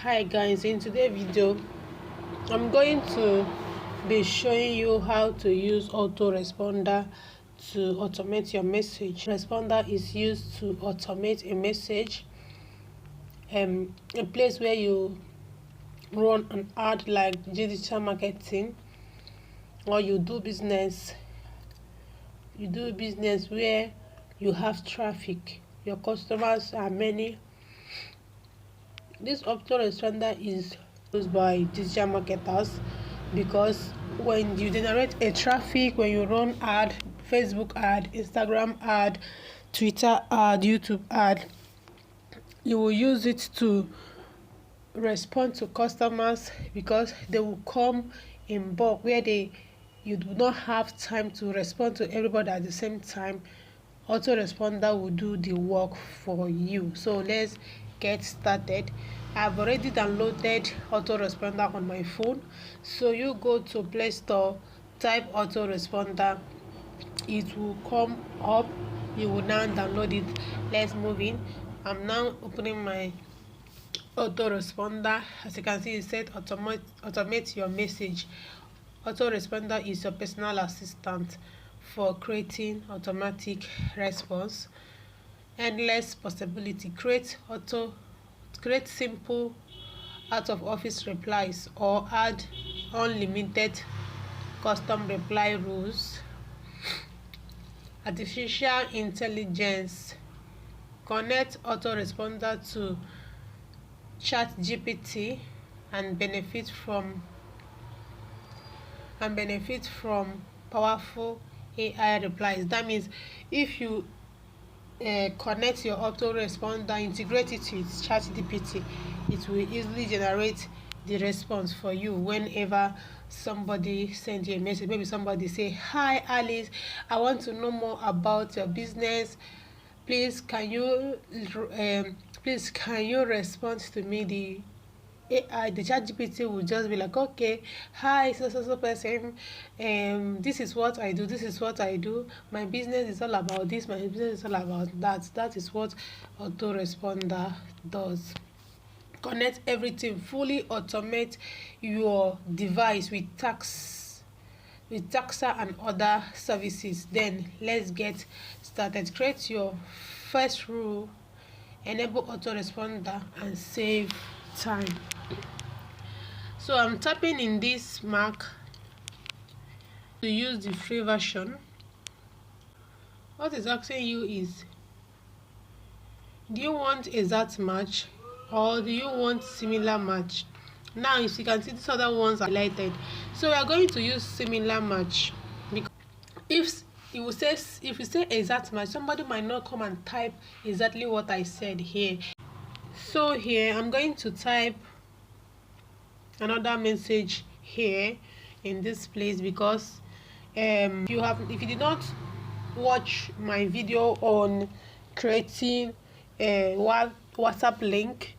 Hi guys, in today's video I'm going to be showing you how to use autoresponder to automate your message. Responder is used to automate a message, a place where you run an ad like digital marketing, or you do business where you have traffic, your customers are many. This autoresponder is used by digital marketers because when you generate a traffic, when you run ad, Facebook ad, Instagram ad, Twitter ad, YouTube ad, you will use it to respond to customers because they will come in bulk where you do not have time to respond to everybody at the same time. Autoresponder will do the work for you. So let's get started. I've already downloaded autoresponder on my phone, so you go to Play Store, type autoresponder, it will come up, you will now download it. Let's move in. I'm now opening my autoresponder. As you can see, it said automate your message. Autoresponder is your personal assistant for creating automatic response. Endless possibility. Create simple out of office replies or add unlimited custom reply rules. Artificial intelligence. Connect autoresponder to ChatGPT and benefit from powerful AI replies. That means if you connect your autoresponder, integrate it with ChatGPT, it will easily generate the response for you whenever somebody sends you a message. Maybe somebody say, "Hi Alice, I want to know more about your business. Please can you respond to me?" The ChatGPT will just be like, "Okay, hi so person, this is what I do, my business is all about this, my business is all about that." That is what autoresponder does. Connect everything, fully automate your device with taxa and other services. Then let's get started. Create your first rule, enable autoresponder and save time. So I'm tapping in this Mac to use the free version. What it's asking you is, do you want exact match or do you want similar match? Now if you can see, these other ones are highlighted, so we are going to use similar match, because if you say exact match, somebody might not come and type exactly what I said here. So here I'm going to type another message here in this place, because if you did not watch my video on creating a WhatsApp link,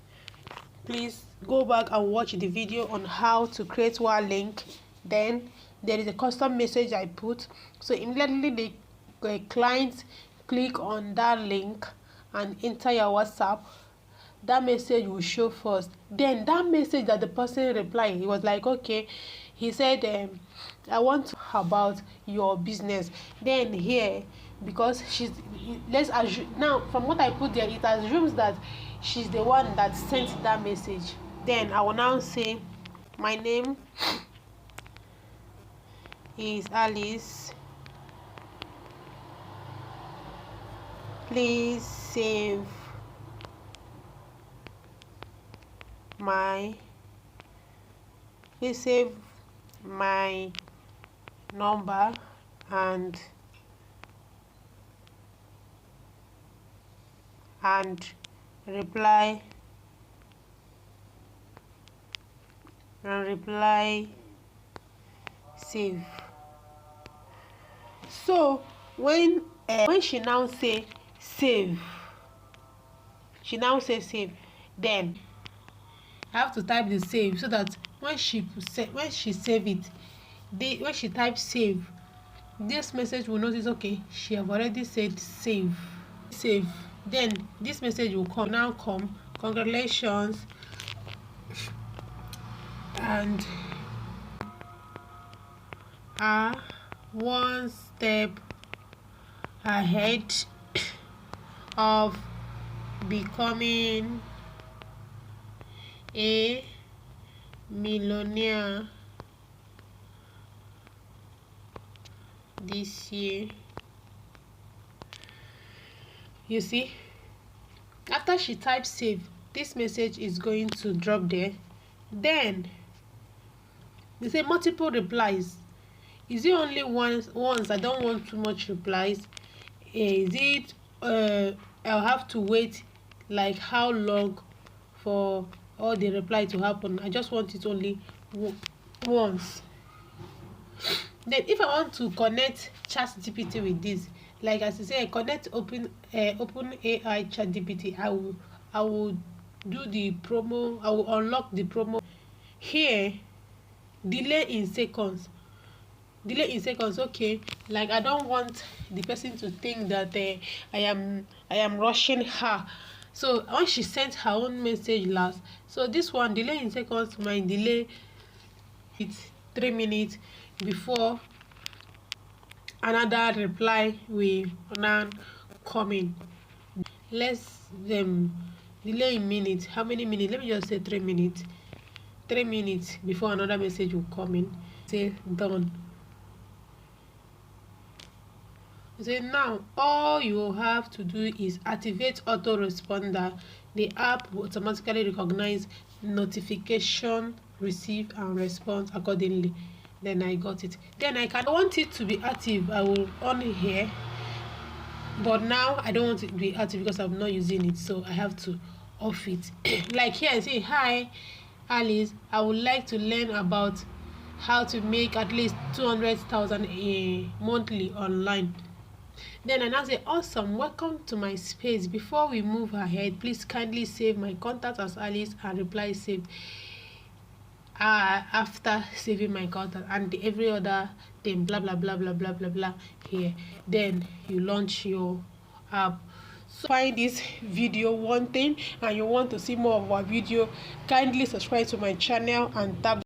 please go back and watch the video on how to create one link. Then there is a custom message I put, so immediately the client click on that link and enter your WhatsApp, that message will show first. Then that message that the person replied, he was like, okay, he said, I want to know about your business. Then here, because let's assume now, from what I put there, it assumes that she's the one that sent that message. Then I will now say, my name is Alice, please save my number and reply save. So when she now say save, then I have to type the save, so that when she save it, when she types save, this message will notice, okay, she have already said save. Then this message will come, congratulations, and are one step ahead of becoming a millionaire this year. You see, after she types save, this message is going to drop there. Then they say multiple replies. Is it only once? I don't want too much replies. Is it I'll have to wait like how long for all the reply to happen? I just want it only once. Then if I want to connect ChatGPT with this, like as I say, I connect open AI ChatGPT, I will do the promo. I will unlock the promo here. Delay in seconds. Okay, like I don't want the person to think that I am rushing her. So when she sent her own message last, so this one delay in seconds might delay it 3 minutes before another reply will now come in. Let's delay in minutes. How many minutes? Let me just say 3 minutes. 3 minutes before another message will come in. Say done. So now all you have to do is activate Autoresponder. The app will automatically recognize notification, receive and respond accordingly. Then I got it. Then I want it to be active. I will on here, but now I don't want it to be active because I'm not using it, so I have to off it. Like here I say, hi Alice, I would like to learn about how to make at least 200,000 monthly online. Then I now say, awesome, welcome to my space. Before we move ahead, please kindly save my contact as Alice and reply saved after saving my contact and every other thing, blah blah blah blah blah blah blah here. Then you launch your app. So find this video one thing and you want to see more of our video, kindly subscribe to my channel and tap